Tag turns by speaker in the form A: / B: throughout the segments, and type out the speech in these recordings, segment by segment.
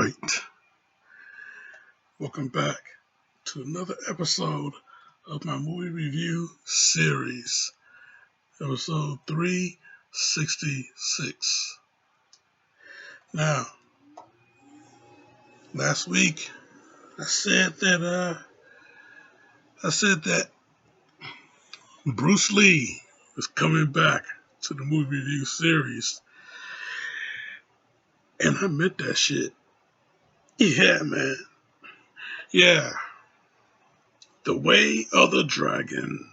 A: right. Welcome back to another episode of my movie review series, episode 366. Now, last week I said that Bruce Lee was coming back to the movie review series, and I meant that shit. Yeah, man. Yeah. The Way of the Dragon.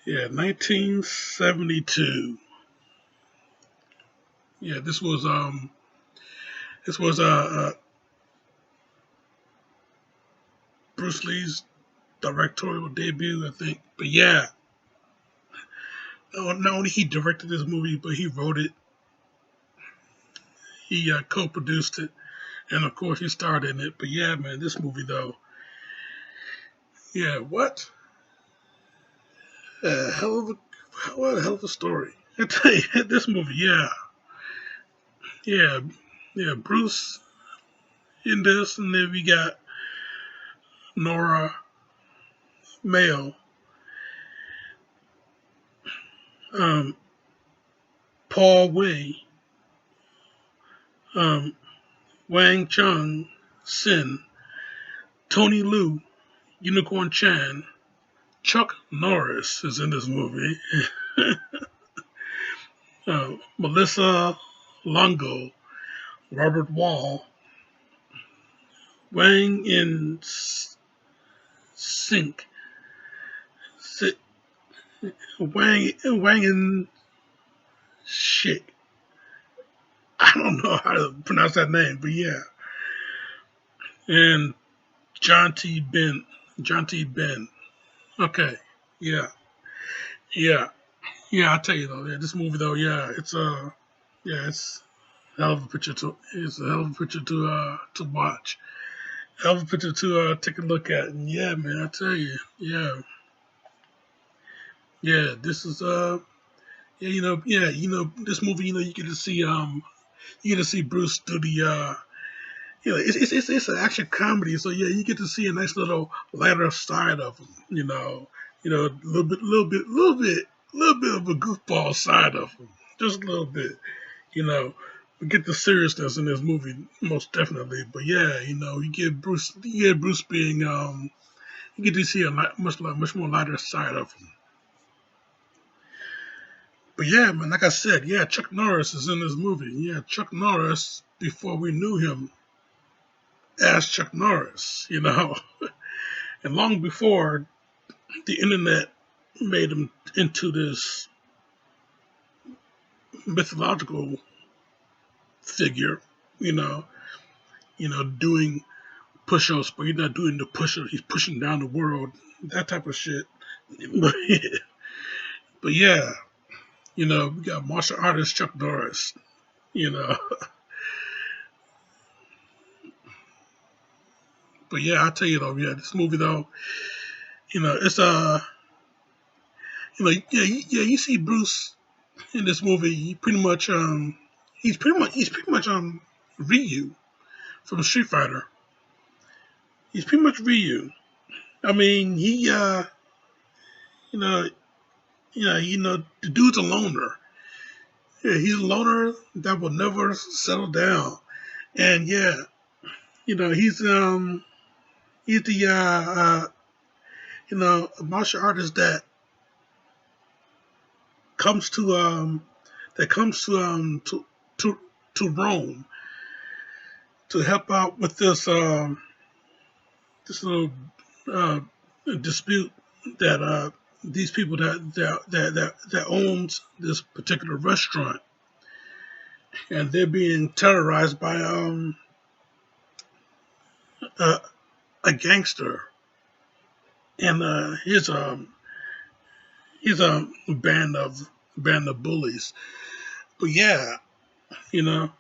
A: Yeah, 1972. Yeah, this was Bruce Lee's directorial debut, I think. But yeah, not only he directed this movie, but he wrote it, he co-produced it, and of course he starred in it. But yeah, man, this movie though, yeah, what a hell of a story. I tell you, this movie, yeah, Bruce in this, and then we got Nora Mayo, um, Paul Wei, Wang Chung-hsin, Tony Liu, Unicorn Chan, Chuck Norris is in this movie. Melissa Longo, Robert Wall, Wang In-shik, Wang In-shik. I don't know how to pronounce that name, but yeah. And John T. Ben. Okay, yeah, yeah, yeah. I tell you though, yeah, this movie though, yeah, it's a hell of a picture to watch. Hell of a picture to take a look at. And yeah, man, I tell you, this is this movie, you get to see Bruce do the it's an action comedy, so yeah, you get to see a nice little lighter side of him, a little bit of a goofball side of him, just a little bit, you know. We get the seriousness in this movie most definitely, but yeah, you get Bruce being you get to see a much more lighter side of him. But yeah, man, like I said, yeah, Chuck Norris is in this movie. Yeah, Chuck Norris before we knew him as Chuck Norris, and long before the internet made him into this mythological figure, you know, doing push-ups, but he's not doing the push-ups. He's pushing down the world, that type of shit. But yeah, we got martial artist Chuck Norris, you know. But yeah, I tell you though, yeah, this movie though, it's you see Bruce in this movie. He's pretty much Ryu from Street Fighter. He's pretty much Ryu. I mean, he the dude's a loner. Yeah, he's a loner that will never settle down. And yeah, he's the a martial artist comes to to Rome to help out with this little uh, dispute that these people that owns this particular restaurant, and they're being terrorized by uh, a gangster and his band of bullies. But yeah, you know,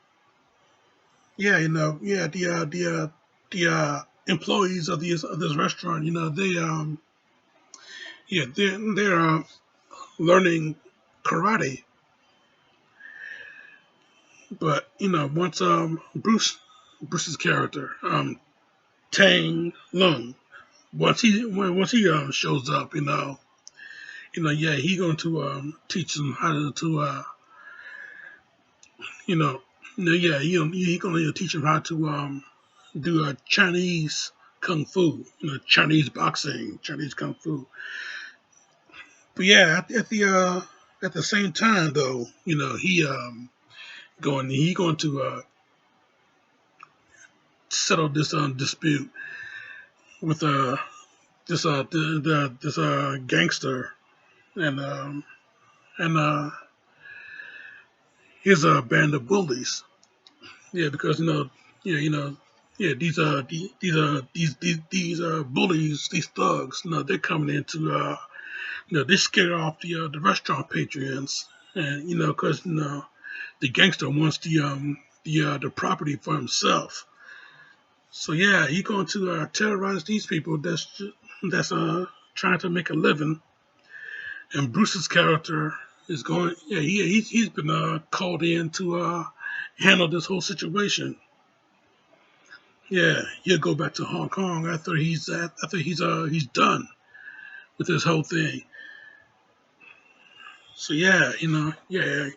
A: the employees of this restaurant, they're learning karate. But once Bruce Bruce's character, Tang Lung. Once he shows up, yeah, he going to teach them how to you know, yeah, he gonna teach them how to do Chinese kung fu, Chinese boxing, Chinese kung fu. But yeah, at the same time though, he going to settle this dispute with this gangster and and his band of bullies. Yeah, because yeah, yeah, these bullies, these thugs, they're coming into they scare off the restaurant patrons, and because the gangster wants the property for himself. So yeah, he going to terrorize these people that's trying to make a living. And Bruce's character is going. Yeah, he's been called in to handle this whole situation. Yeah, he'll go back to Hong Kong after he's done with this whole thing. So yeah, yeah,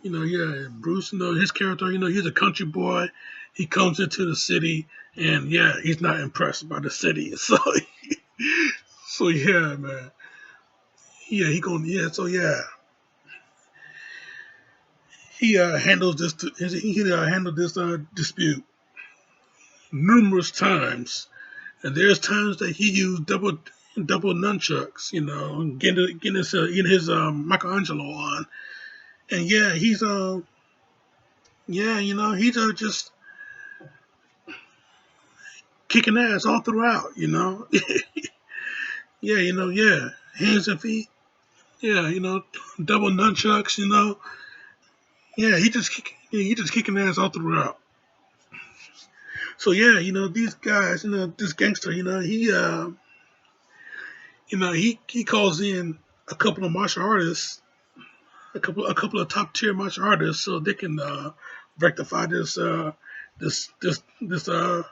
A: Bruce, his character, he's a country boy. He comes into the city, and yeah, he's not impressed by the city. So yeah, man, yeah, so yeah, he handled this dispute numerous times, and there's times that he used double nunchucks, getting his Michelangelo on, and yeah, he's just kicking ass all throughout. Yeah, yeah, hands and feet, yeah, double nunchucks. Yeah, he just kicking ass all throughout. So yeah, these guys, this gangster, he calls in a couple of martial artists, a couple of top tier martial artists, so they can rectify this this this uh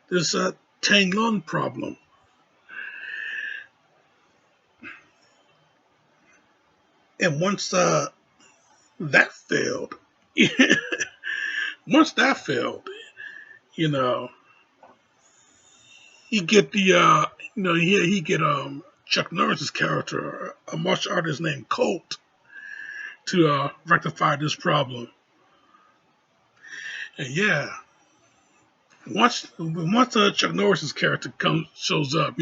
A: this Tang Lung problem. And once that failed, once that failed, you know, he get the he get Chuck Norris's character, a martial artist named Colt, to rectify this problem. And yeah, once Chuck Norris's character shows up,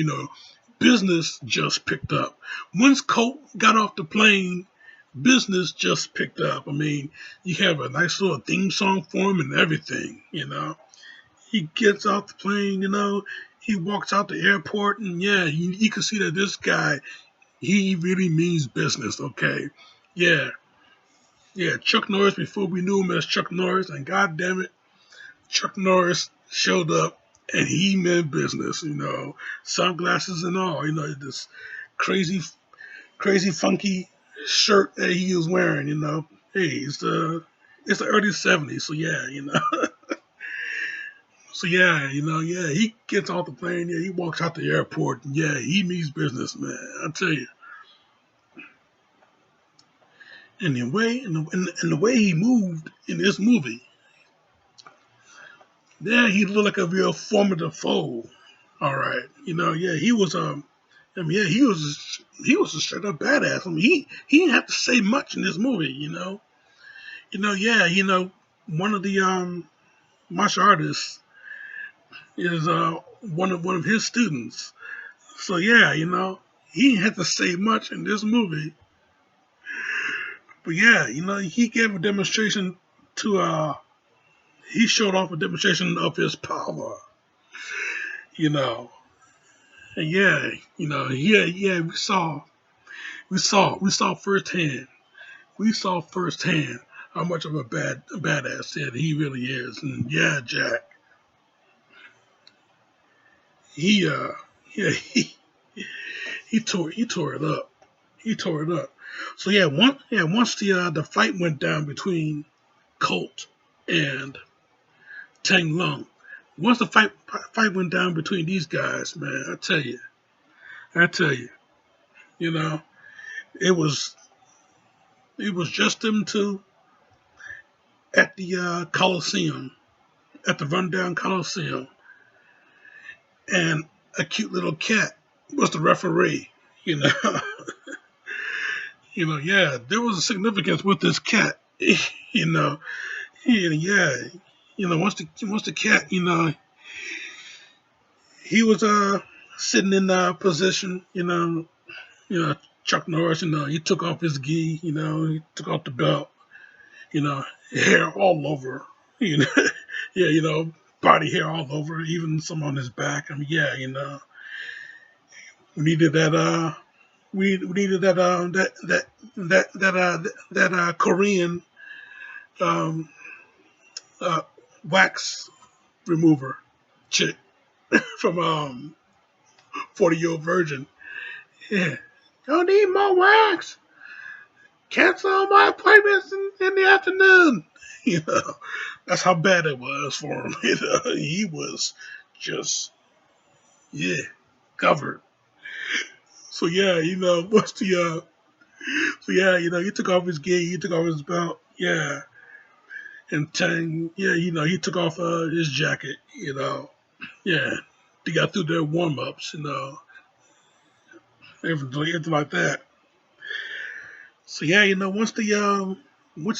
A: business just picked up. Once Colt got off the plane, business just picked up. I mean, you have a nice little theme song for him and everything. He gets off the plane, he walks out the airport, and yeah, you can see that this guy, he really means business, okay? Yeah, yeah, Chuck Norris, before we knew him as Chuck Norris, and god damn it, Chuck Norris showed up and he meant business. Sunglasses and all, this crazy, crazy funky shirt that he was wearing. Hey, it's the early '70s, so yeah. So yeah, yeah, he gets off the plane, yeah, he walks out the airport, and yeah, he means business, man. I tell you. And the way he moved in this movie, yeah, he looked like a real formidable foe. All right, yeah, he was I mean, yeah, he was a straight up badass. I mean, he didn't have to say much in this movie. Yeah, one of the martial artists is one of his students. So yeah, he didn't have to say much in this movie. But yeah, he gave a demonstration to he showed off a demonstration of his power. You know, and yeah, yeah, we saw firsthand. We saw firsthand how much of a badass that he really is. And yeah, Jack, he yeah he tore it up. He tore it up. So yeah, once the fight went down between Colt and Tang Lung, Once the fight went down between these guys, man, I tell you, you know, it was it was just them two at the Coliseum, at the rundown Coliseum, and a cute little cat was the referee. You know, yeah, there was a significance with this cat. you know, yeah, once the cat, he was sitting in position, you know, Chuck Norris, he took off his gi, he took off the belt, you know, hair all over, you know, yeah, body hair all over, even some on his back. I mean, yeah, we needed that, we needed that, that Korean um, uh, wax remover chick from 40-Year-Old Virgin. Yeah, don't need more wax. Cancel all my appointments in the afternoon. You know, that's how bad it was for him. He was just, yeah, covered. So yeah, what's the so yeah, he took off his gi, he took off his belt, yeah, and Tang, yeah, he took off his jacket, yeah, they got through their warm ups, everything like that. So yeah, once they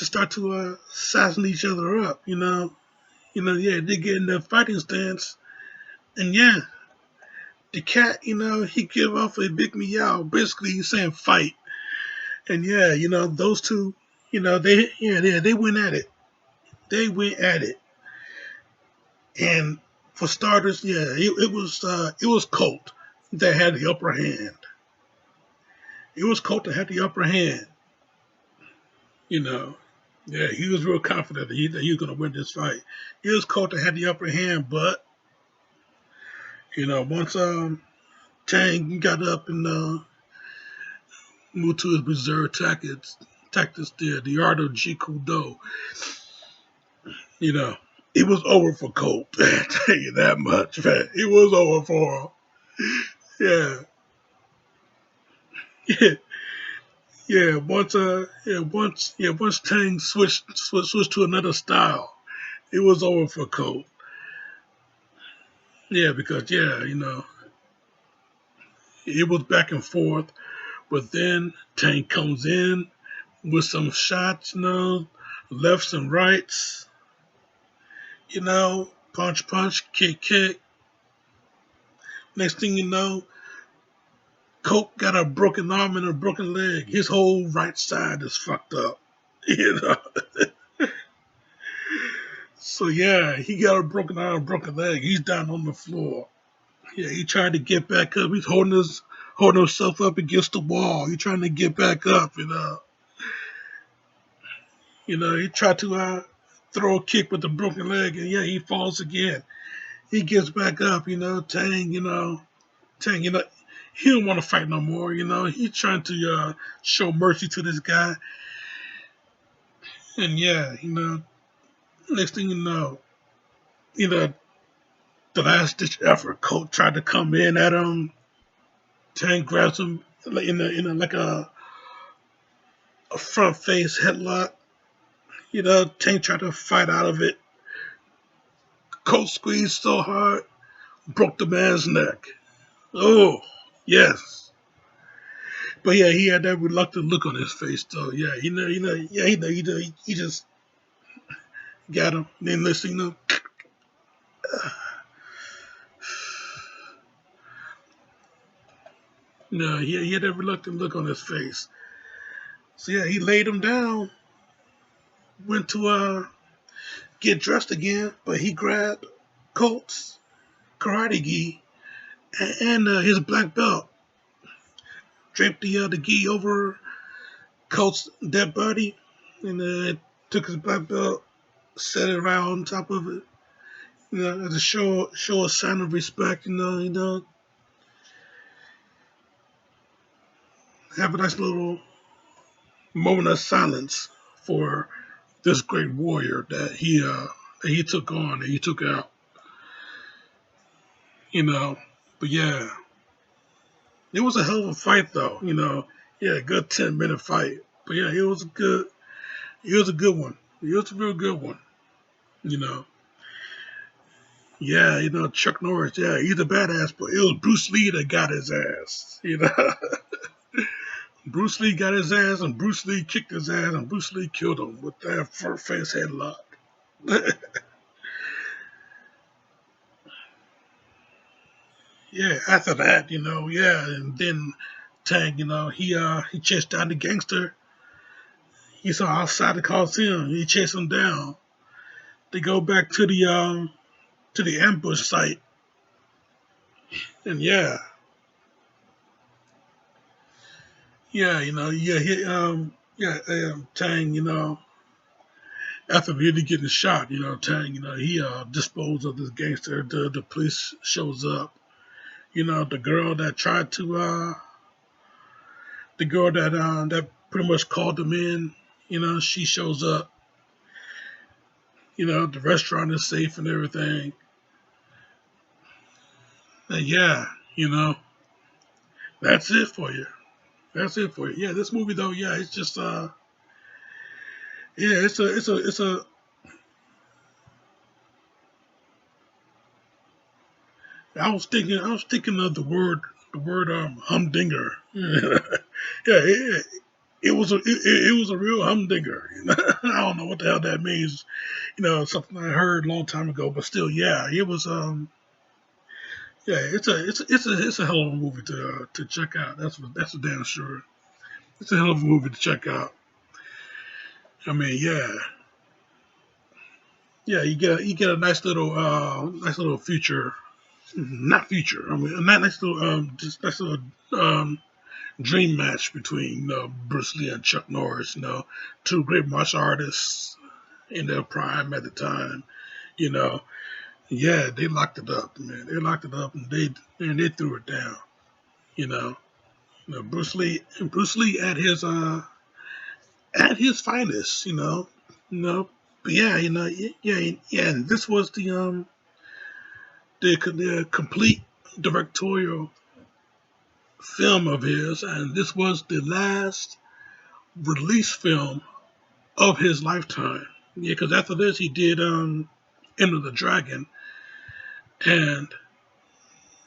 A: start to sizing each other up, yeah, they get in their fighting stance, and yeah, the cat, he give off a big meow. Basically, he's saying fight, and yeah, those two, they went at it. They went at it, and for starters, yeah, it was Colt that had the upper hand. It was Colt that had the upper hand. You know, yeah, he was real confident that he was going to win this fight. It was Colt that had the upper hand, but once Tang got up and moved to his reserve tactics there, the art of Jeet Do, you know, it was over for Colt. I tell you that much, man. It was over for him. Yeah, yeah, yeah. Once Tang switched to another style, it was over for Colt. Yeah, because it was back and forth, but then Tank comes in with some shots, lefts and rights, punch, punch, kick, kick. Next thing you know, Coke got a broken arm and a broken leg. His whole right side is fucked up, you know. So yeah, he got a broken arm, broken leg. He's down on the floor. Yeah, he tried to get back up. He's holding himself up against the wall. He's trying to get back up, he tried to throw a kick with a broken leg, and yeah, he falls again. He gets back up, Tang, he don't want to fight no more, He's trying to show mercy to this guy, and yeah, next thing you know, the last ditch effort, Colt tried to come in at him. Tang grabs him like a front face headlock. Tank tried to fight out of it. Colt squeezed so hard, broke the man's neck. Oh, yes. But yeah, he had that reluctant look on his face, though. Yeah, yeah, he just got him. Then listen, no, he had that reluctant look on his face. So yeah, he laid him down, went to get dressed again, but he grabbed Colt's karate gi and his black belt, draped the gi over Colt's dead body, and took his black belt, set it right on top of it, as a show a sign of respect, have a nice little moment of silence for this great warrior that he took on, that he took out. you know. But yeah, it was a hell of a fight though, Yeah, a good 10-minute fight. But yeah, it was a good one. It was a real good one, you know. Yeah, Chuck Norris, yeah, he's a badass, but it was Bruce Lee that got his ass. Bruce Lee got his ass, and Bruce Lee kicked his ass, and Bruce Lee killed him with that face headlock. Yeah, after that, yeah, and then Tang, he chased down the gangster. He saw outside the Coliseum. He chased him down. They go back to the ambush site, and Tang, after really getting shot, Tang, he disposed of this gangster. The police shows up. The girl that tried to the girl that pretty much called him in, she shows up. The restaurant is safe and everything. And yeah, you know, that's it for you. That's it for you. Yeah, this movie though, yeah, it's just yeah, it's a I was thinking of the word humdinger. Yeah, it was it was a real humdinger. I don't know what the hell that means. Something I heard a long time ago, but still, yeah, it was yeah, it's a hell of a movie to check out. That's for damn sure. It's a hell of a movie to check out. I mean, yeah, you get a nice little future, not future. I mean, a nice little just nice little um dream match between Bruce Lee and Chuck Norris. Two great martial artists in their prime at the time. You know, yeah, they locked it up, man. They locked it up, and they threw it down. You know, Bruce Lee at his finest. You know. But yeah, yeah. And this was the complete directorial film of his, and this was the last release film of his lifetime. Yeah, because after this he did Enter the Dragon, and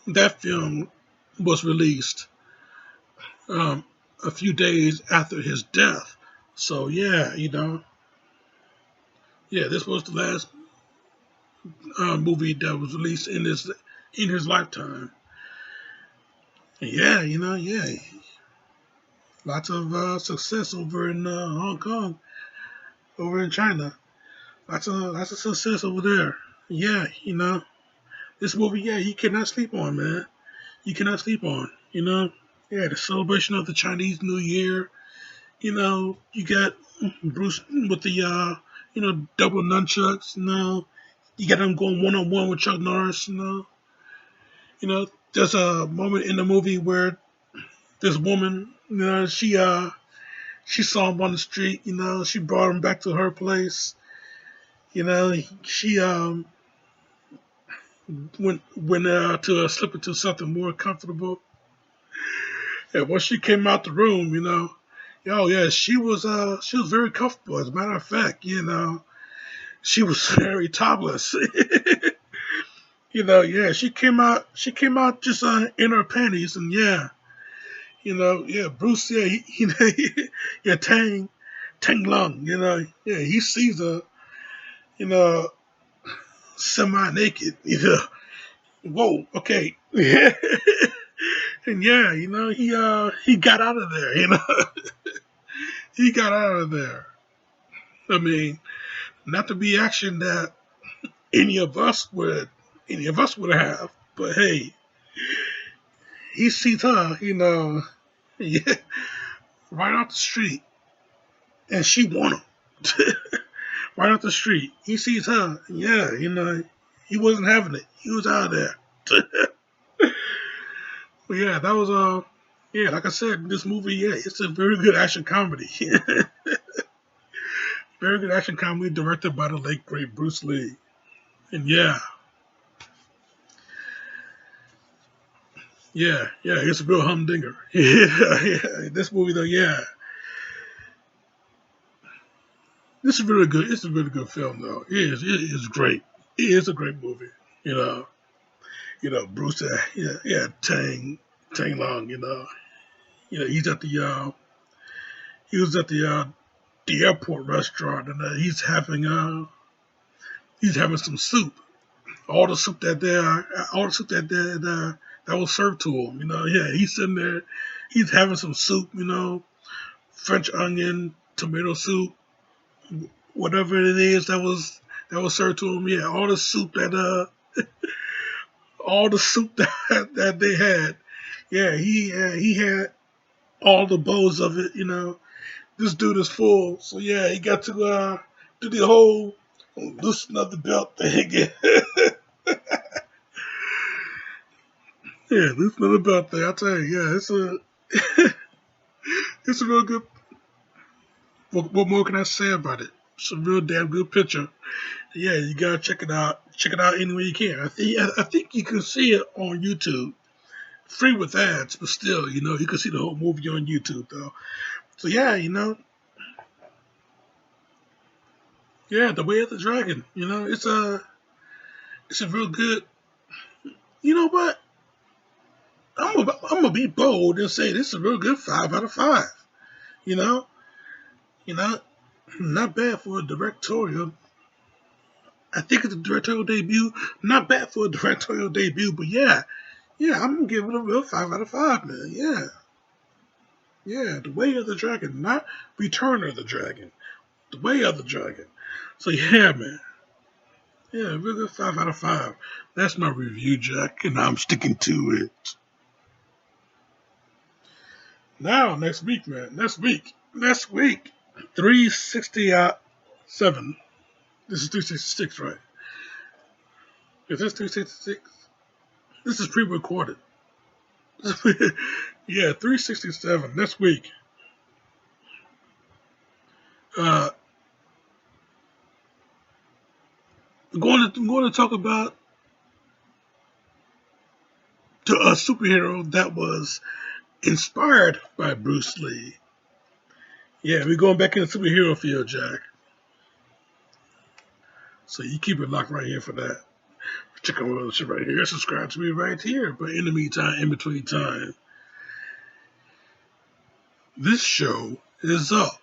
A: that film was released um, a few days after his death. So yeah, yeah, this was the last movie that was released in his lifetime. And yeah, yeah, lots of success over in Hong Kong, over in China. Lots of success over there. Yeah, this movie. Yeah, you cannot sleep on, man. You cannot sleep on. Yeah, the celebration of the Chinese New Year. You got Bruce with the double nunchucks. You got him going 1-on-1 with Chuck Norris. There's a moment in the movie where this woman, she saw him on the street. She brought him back to her place. She went to slip into something more comfortable. And once she came out the room, oh yeah, she was very comfortable. As a matter of fact, she was very topless. Yeah, she came out just in her panties, and yeah, yeah, Bruce, yeah, yeah, Tang Lung, yeah, he sees her, you know, semi naked, whoa, okay, yeah, and yeah, he got out of there, he got out of there. I mean, not to be action that any of us would have, but hey, he sees her, yeah, right off the street, and she want him. Right off the street. He sees her. Yeah, he wasn't having it. He was out of there. But yeah, that was yeah, like I said, this movie, yeah, it's a very good action comedy. Very good action comedy directed by the late great Bruce Lee. And yeah, yeah, it's a real humdinger. Yeah. This movie though, yeah, this is really good. It's a really good film though. It is great. It is a great movie. You know, Bruce, Tang Long. He's at he was at the airport restaurant, and he's having some soup. All the soup all the soup that was served to him. Yeah, he's sitting there, he's having some soup. French onion, tomato soup, whatever it is that was served to him. Yeah, all the soup that they had. Yeah, he had all the bowls of it. This dude is full, so yeah, he got to do the whole loosen up the belt thing. Yeah, loosen up the belt thing. I tell you, yeah, it's a real good. What more can I say about it? It's a real damn good picture. Yeah, you gotta check it out. Check it out any way you can. I think you can see it on YouTube, free with ads, but still, you can see the whole movie on YouTube though. So yeah, yeah, The Way of the Dragon. It's a real good. You know what? I'm gonna be bold and say this is a real good 5 out of 5. You know, you know, not bad for a directorial. I think it's a directorial debut. Not bad for a directorial debut, but yeah, I'm gonna give it a real 5 out of 5, man. Yeah, The Way of the Dragon, not Return of the Dragon. The Way of the Dragon. So yeah, man. Yeah, real good 5 out of 5. That's my review, Jack, and I'm sticking to it. Now, next week, man. Next week. 367. This is 366, right? Is this 366? This is pre-recorded. Yeah, 367 next week. Uh, I'm going to talk about a superhero that was inspired by Bruce Lee. Yeah, we're going back in the superhero field, Jack. So you keep it locked right here for that. Check out all the shit right here. Subscribe to me right here. But in the meantime, in between time, this show is up.